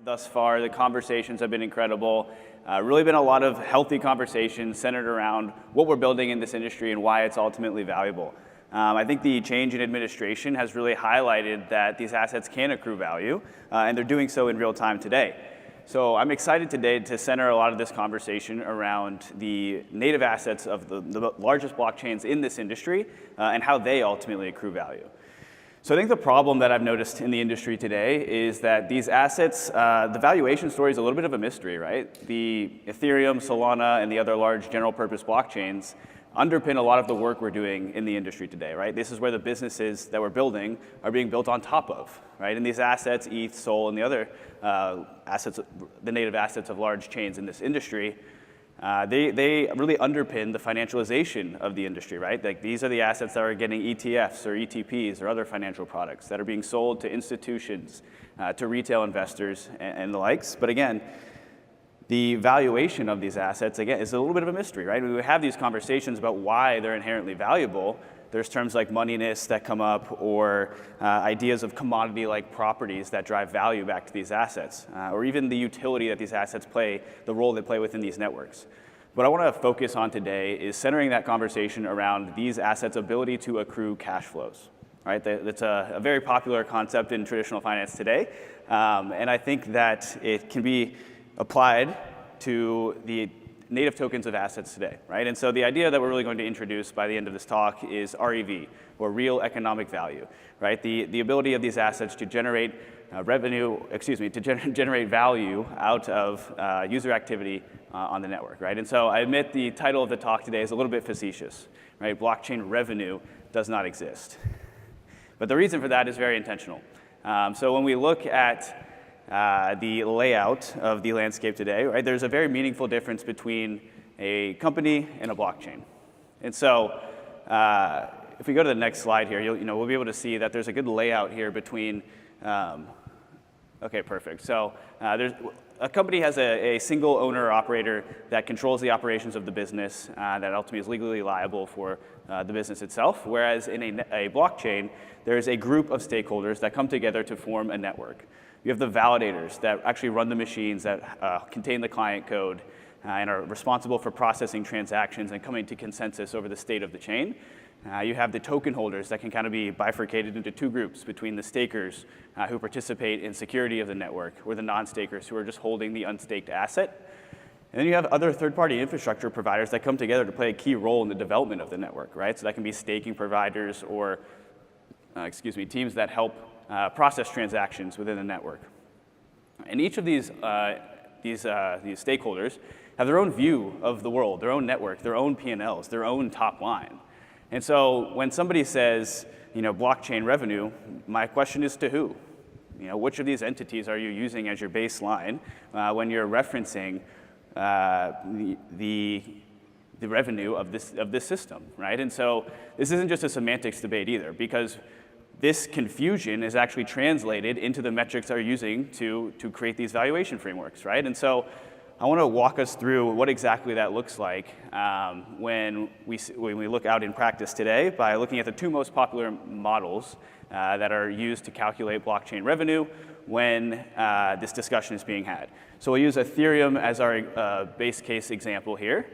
Thus far, the conversations have been incredible. Really been a lot of healthy conversations centered around what we're building in this industry and why it's ultimately valuable. I think the change in administration has really highlighted that these assets can accrue value, and they're doing so in real time today. So I'm excited today to center a lot of this conversation around the native assets of the largest blockchains in this industry and how they ultimately accrue value. So I think the problem that I've noticed in the industry today is that these assets, the valuation story is a little bit of a mystery, right? The Ethereum, Solana, and the other large general purpose blockchains underpin a lot of the work we're doing in the industry today, right? This is where the businesses that we're building are being built on top of, right? And these assets, ETH, Sol, and the other assets, the native assets of large chains in this industry, they really underpin the financialization of the industry, right? Like these are the assets that are getting ETFs or ETPs or other financial products that are being sold to institutions, to retail investors and the likes. But again, the valuation of these assets, again, is a little bit of a mystery, right? We have these conversations about why they're inherently valuable. There's terms like moneyness that come up, or ideas of commodity-like properties that drive value back to these assets, or even the utility that these assets play, the role they play within these networks. What I want to focus on today is centering that conversation around these assets' ability to accrue cash flows. Right? That's a very popular concept in traditional finance today, and I think that it can be applied to the native tokens of assets today, right? And so the idea that we're really going to introduce by the end of this talk is REV, or real economic value, right? The ability of these assets to generate generate value out of user activity on the network, right? And so I admit the title of the talk today is a little bit facetious, right? Blockchain revenue does not exist. But the reason for that is very intentional. So when we look at the layout of the landscape today, right? There's a very meaningful difference between a company and a blockchain. And so if we go to the next slide here, we'll be able to see that there's a good layout here between, okay, perfect. So a company has a single owner or operator that controls the operations of the business that ultimately is legally liable for the business itself, whereas in a blockchain, there's a group of stakeholders that come together to form a network. You have the validators that actually run the machines that contain the client code and are responsible for processing transactions and coming to consensus over the state of the chain. You have the token holders that can kind of be bifurcated into two groups between the stakers who participate in security of the network, or the non-stakers who are just holding the unstaked asset. And then you have other third-party infrastructure providers that come together to play a key role in the development of the network, right? So that can be staking providers or, teams that help process transactions within the network. And each of these stakeholders have their own view of the world, their own network, their own P&Ls, their own top line. And so when somebody says, blockchain revenue, my question is to who? Which of these entities are you using as your baseline when you're referencing the revenue of this system, right? And so this isn't just a semantics debate either, because this confusion is actually translated into the metrics that are using to create these valuation frameworks, right? And so I want to walk us through what exactly that looks like when we look out in practice today by looking at the two most popular models that are used to calculate blockchain revenue when this discussion is being had. So we'll use Ethereum as our base case example here,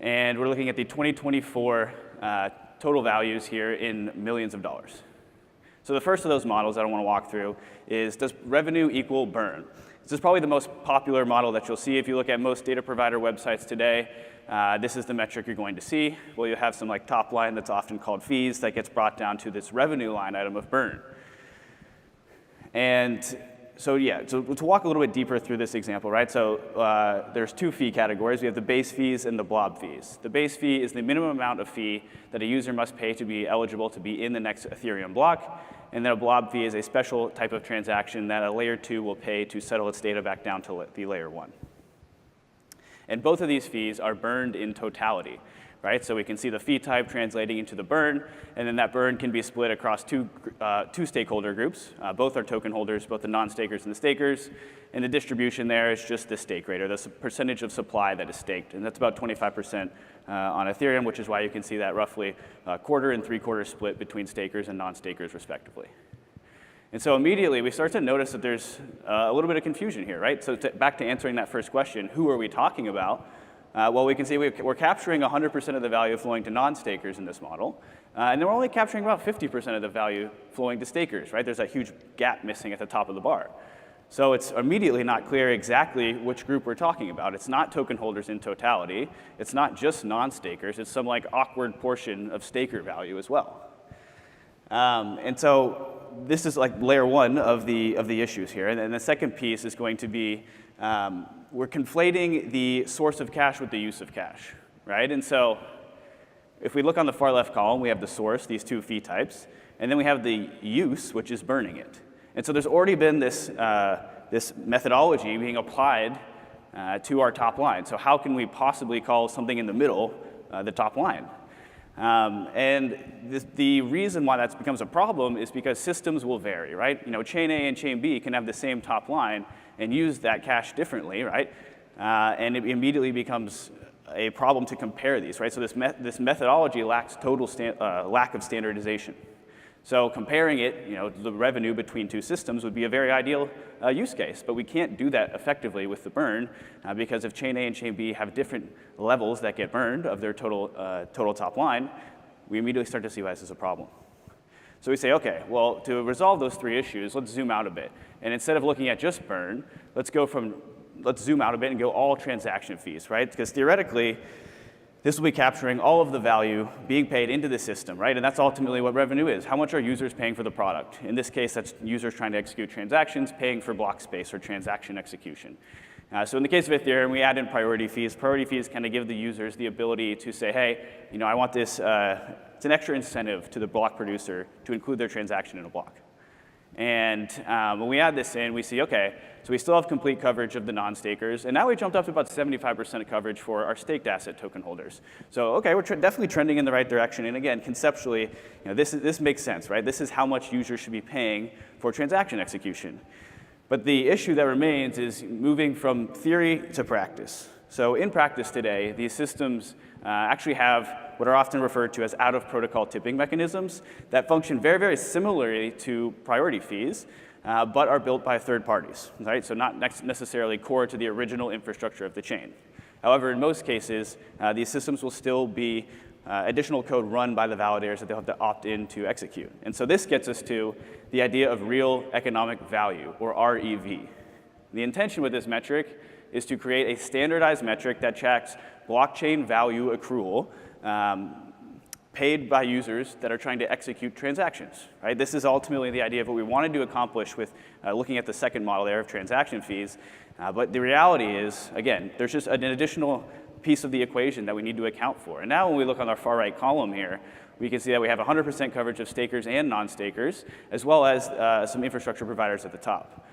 and we're looking at the 2024 total values here in millions of dollars. So the first of those models that I want to walk through is, does revenue equal burn? This is probably the most popular model that you'll see if you look at most data provider websites today. This is the metric you're going to see. Well, you have some top line that's often called fees that gets brought down to this revenue line item of burn. And so to walk a little bit deeper through this example, right? So there's two fee categories. We have the base fees and the blob fees. The base fee is the minimum amount of fee that a user must pay to be eligible to be in the next Ethereum block. And then a blob fee is a special type of transaction that a layer 2 will pay to settle its data back down to the layer 1. And both of these fees are burned in totality, right? So we can see the fee type translating into the burn, and then that burn can be split across two stakeholder groups. Both are token holders, both the non-stakers and the stakers. And the distribution there is just the stake rate, or the percentage of supply that is staked. And that's about 25% on Ethereum, which is why you can see that roughly quarter and three-quarter split between stakers and non-stakers, respectively. And so immediately we start to notice that there's a little bit of confusion here, right? So back to answering that first question, who are we talking about? Well, we can see we're capturing 100% of the value flowing to non-stakers in this model, and then we're only capturing about 50% of the value flowing to stakers, right? There's that huge gap missing at the top of the bar. So it's immediately not clear exactly which group we're talking about. It's not token holders in totality. It's not just non-stakers. It's some like awkward portion of staker value as well. And so this is like layer one of the issues here. And then the second piece is going to be we're conflating the source of cash with the use of cash, right? And so if we look on the far left column, we have the source, these two fee types, and then we have the use, which is burning it. And so there's already been this methodology being applied to our top line. So how can we possibly call something in the middle the top line? And the reason why that becomes a problem is because systems will vary, right? You know, chain A and chain B can have the same top line and use that cash differently, right? And it immediately becomes a problem to compare these, right? So this methodology lacks total lack of standardization. So comparing it, you know, the revenue between two systems would be a very ideal use case, but we can't do that effectively with the burn because if chain A and chain B have different levels that get burned of their total top line, we immediately start to see why this is a problem. So we say, okay, well, to resolve those three issues, let's zoom out a bit. And instead of looking at just burn, let's zoom out a bit and go all transaction fees, right? Because theoretically, this will be capturing all of the value being paid into the system, right? And that's ultimately what revenue is. How much are users paying for the product? In this case, that's users trying to execute transactions, paying for block space or transaction execution. So in the case of Ethereum, we add in priority fees. Priority fees kind of give the users the ability to say, hey, you know, I want this, it's an extra incentive to the block producer to include their transaction in a block. And when we add this in, we see, okay, so we still have complete coverage of the non-stakers, and now we jumped up to about 75% coverage for our staked asset token holders. So, okay, we're definitely trending in the right direction, and again, conceptually, you know, this makes sense, right? This is how much users should be paying for transaction execution. But the issue that remains is moving from theory to practice. So in practice today, these systems actually have what are often referred to as out-of-protocol tipping mechanisms that function very, very similarly to priority fees, but are built by third parties, right? So not necessarily core to the original infrastructure of the chain. However, in most cases, these systems will still be additional code run by the validators that they'll have to opt in to execute. And so this gets us to the idea of real economic value, or REV. The intention with this metric is to create a standardized metric that tracks blockchain value accrual paid by users that are trying to execute transactions, right? This is ultimately the idea of what we wanted to accomplish with looking at the second model there of transaction fees. But the reality is, again, there's just an additional piece of the equation that we need to account for. And now when we look on our far right column here, we can see that we have 100% coverage of stakers and non-stakers, as well as some infrastructure providers at the top.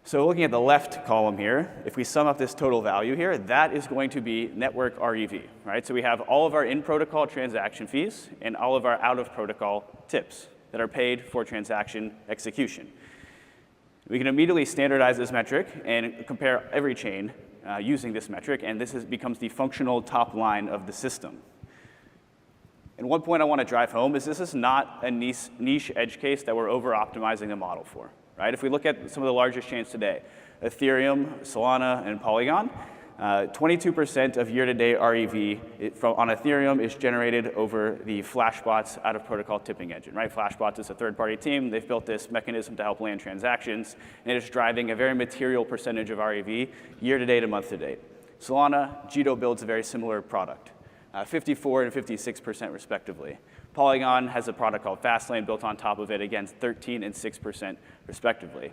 So looking at the left column here, if we sum up this total value here, that is going to be network REV, right? So we have all of our in-protocol transaction fees and all of our out-of-protocol tips that are paid for transaction execution. We can immediately standardize this metric and compare every chain using this metric, and this becomes the functional top line of the system. And one point I want to drive home is this is not a niche edge case that we're over-optimizing the model for. Right? If we look at some of the largest chains today, Ethereum, Solana, and Polygon, 22% of year-to-date REV on Ethereum is generated over the Flashbots out-of-protocol tipping engine. Right? Flashbots is a third-party team. They've built this mechanism to help land transactions, and it is driving a very material percentage of REV year-to-date and month-to-date. Solana, Jito builds a very similar product, 54 and 56% respectively. Polygon has a product called Fastlane built on top of it, again, 13 and 6% respectively.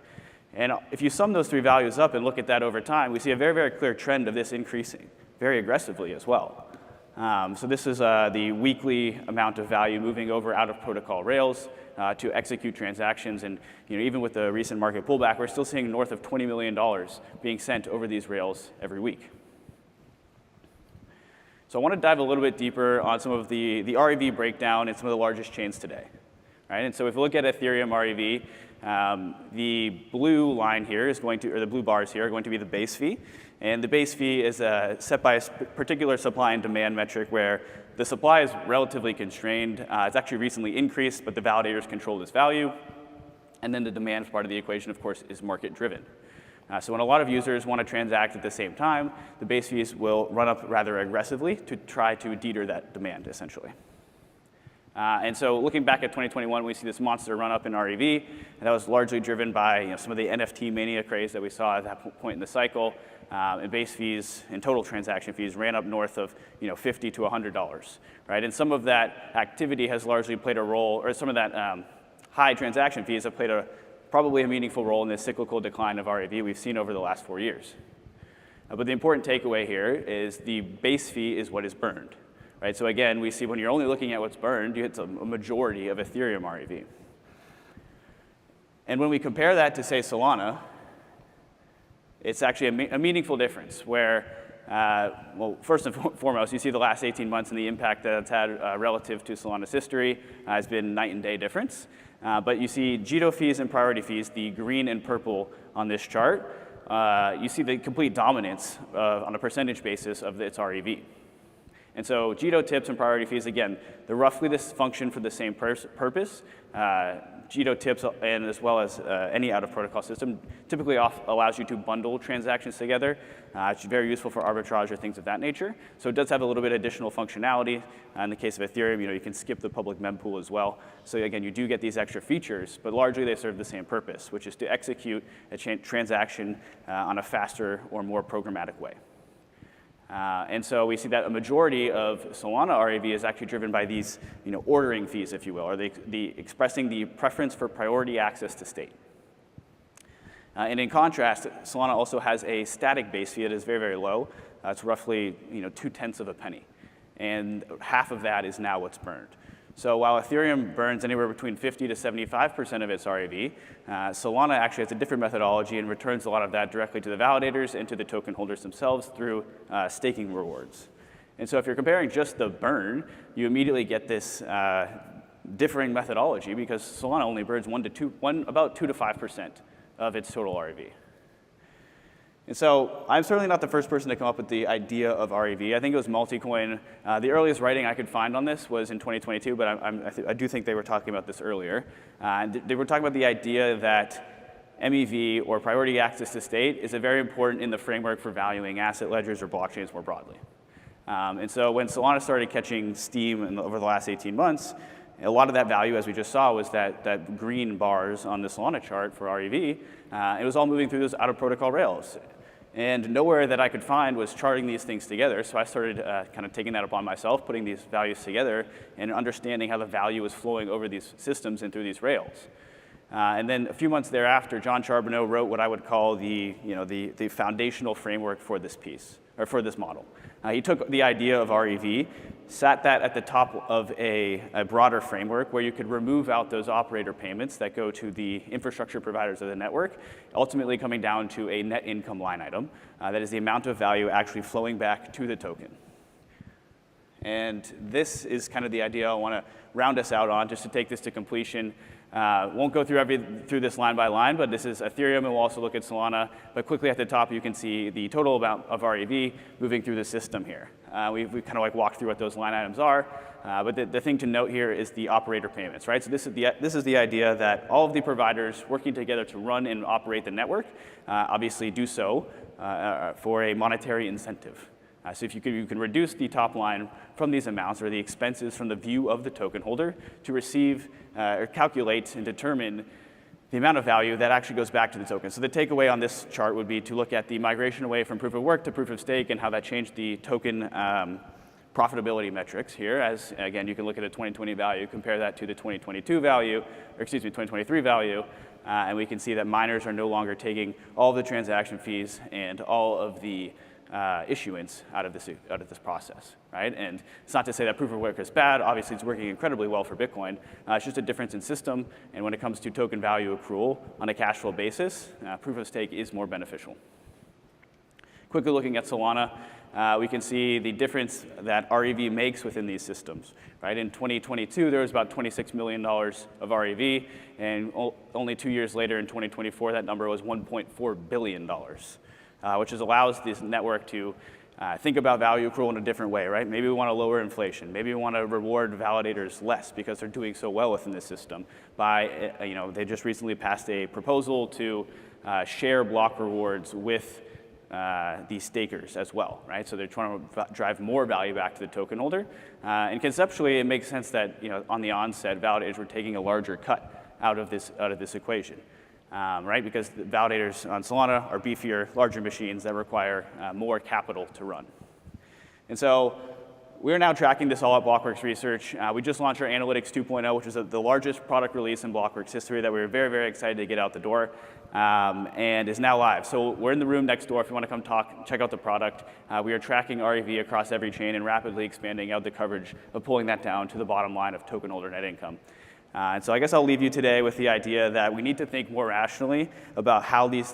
And if you sum those three values up and look at that over time, we see a very, very clear trend of this increasing very aggressively as well. So this is the weekly amount of value moving over out of protocol rails to execute transactions. And even with the recent market pullback, we're still seeing north of $20 million being sent over these rails every week. So I want to dive a little bit deeper on some of the REV breakdown in some of the largest chains today. Right? And so if we look at Ethereum REV, the blue line here is going to, or the blue bars here are going to be the base fee. And the base fee is set by a particular supply and demand metric where the supply is relatively constrained. It's actually recently increased, but the validators control this value. And then the demand part of the equation, of course, is market driven. So when a lot of users want to transact at the same time, the base fees will run up rather aggressively to try to deter that demand, essentially. And so looking back at 2021, we see this monster run up in REV, and that was largely driven by some of the NFT mania craze that we saw at that point in the cycle. And base fees and total transaction fees ran up north of $50 to $100, right? And some of that activity has largely played a role, or some of that high transaction fees have played probably a meaningful role in the cyclical decline of REV we've seen over the last 4 years. But the important takeaway here is the base fee is what is burned. Right? So again, we see when you're only looking at what's burned, it's a majority of Ethereum REV. And when we compare that to, say, Solana, it's actually a meaningful difference where, well, first and foremost, you see the last 18 months and the impact that it's had relative to Solana's history has been night and day difference. But you see JITO fees and priority fees, the green and purple on this chart, you see the complete dominance on a percentage basis of its REV. And so JITO tips and priority fees, again, they're roughly this function for the same purpose. JITO tips, and as well as any out-of-protocol system, typically allows you to bundle transactions together. It's very useful for arbitrage or things of that nature. So it does have a little bit of additional functionality. In the case of Ethereum, you can skip the public mempool as well. So again, you do get these extra features, but largely they serve the same purpose, which is to execute a transaction on a faster or more programmatic way. And so we see that a majority of Solana REV is actually driven by these ordering fees, if you will, or the expressing the preference for priority access to state. And in contrast, Solana also has a static base fee that is very, very low. It's roughly 0.2 of a penny. And half of that is now what's burned. So while Ethereum burns anywhere between 50 to 75% of its REV, Solana actually has a different methodology and returns a lot of that directly to the validators and to the token holders themselves through staking rewards. And so if you're comparing just the burn, you immediately get this differing methodology because Solana only burns about 2 to 5% of its total REV. And so I'm certainly not the first person to come up with the idea of REV. I think it was Multicoin. The earliest writing I could find on this was in 2022, but I do think they were talking about this earlier. They were talking about the idea that MEV, or priority access to state, is very important in the framework for valuing asset ledgers or blockchains more broadly. And so when Solana started catching steam over the last 18 months, a lot of that value, as we just saw, was that green bars on the Solana chart for REV. It was all moving through those out-of-protocol rails. And nowhere that I could find was charting these things together. So I started kind of taking that upon myself, putting these values together, and understanding how the value was flowing over these systems and through these rails. And then a few months thereafter, John Charbonneau wrote what I would call the foundational framework for this piece, or for this model. He took the idea of REV, sat that at the top of a broader framework where you could remove out those operator payments that go to the infrastructure providers of the network, ultimately coming down to a net income line item. That is the amount of value actually flowing back to the token. And this is kind of the idea I want to round us out on, just to take this to completion. Won't go through this line by line, but this is Ethereum, and we'll also look at Solana. But quickly at the top, you can see the total amount of REV moving through the system here. We've kind of walked through what those line items are. But the thing to note here is the operator payments, right? So this is the idea that all of the providers working together to run and operate the network obviously do so for a monetary incentive. So if you can reduce the top line from these amounts, or the expenses from the view of the token holder, to receive or calculate and determine the amount of value that actually goes back to the token. So the takeaway on this chart would be to look at the migration away from proof of work to proof of stake and how that changed the token profitability metrics here. As again, you can look at a 2020 value, compare that to the 2022 value, or excuse me, 2023 value, and we can see that miners are no longer taking all of the transaction fees and all of the issuance out of this process, right? And it's not to say that proof of work is bad. Obviously, it's working incredibly well for Bitcoin. It's just a difference in system. And when it comes to token value accrual on a cash flow basis, proof of stake is more beneficial. Quickly looking at Solana, we can see the difference that REV makes within these systems, right? In 2022, there was about $26 million of REV, and only 2 years later, in 2024, that number was $1.4 billion. Which allows this network to think about value accrual in a different way, right? Maybe we want to lower inflation. Maybe we want to reward validators less because they're doing so well within the system. They just recently passed a proposal to share block rewards with the stakers as well, right? So they're trying to drive more value back to the token holder. And conceptually, it makes sense that on the onset, validators were taking a larger cut out of this equation. Right? Because the validators on Solana are beefier, larger machines that require more capital to run. And so we're now tracking this all at Blockworks Research. We just launched our Analytics 2.0, which is the largest product release in Blockworks history that we were very, very excited to get out the door, and is now live. So we're in the room next door if you want to come check out the product. We are tracking REV across every chain and rapidly expanding out the coverage of pulling that down to the bottom line of token holder net income. And so I guess I'll leave you today with the idea that we need to think more rationally about how these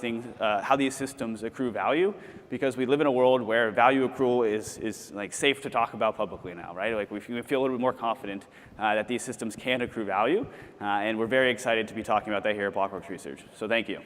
systems accrue value, because we live in a world where value accrual is like safe to talk about publicly now, right? Like we feel a little bit more confident that these systems can accrue value, and we're very excited to be talking about that here at Blockworks Research. So thank you.